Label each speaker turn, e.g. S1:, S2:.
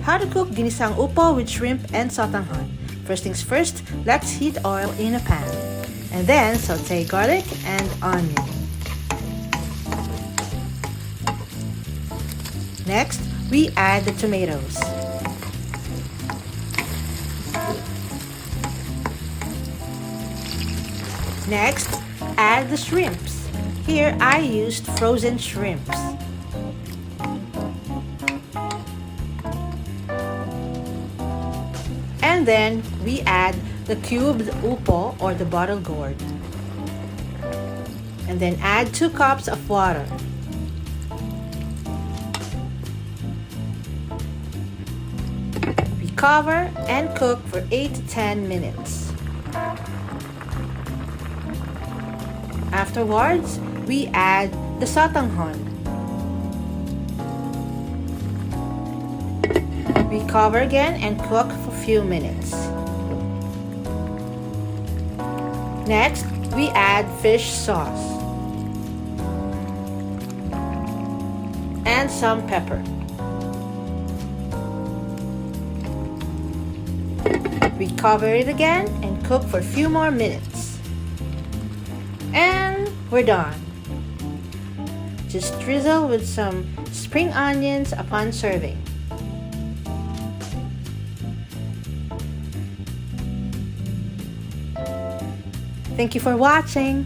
S1: How to cook Ginisang Upo with shrimp and sotanghon. First things first, let's heat oil in a pan. And then saute garlic and onion. Next, we add the tomatoes. Next, add the shrimps. Here I used frozen shrimps. And then we add the cubed upo or the bottled gourd. And then add 2 cups of water. We cover and cook for 8 to 10 minutes. Afterwards, we add the sotanghon. We cover again and cook for a few minutes. Next, we add fish sauce and some pepper. We cover it again and cook for a few more minutes. And we're done. Just drizzle with some spring onions upon serving. Thank you for watching.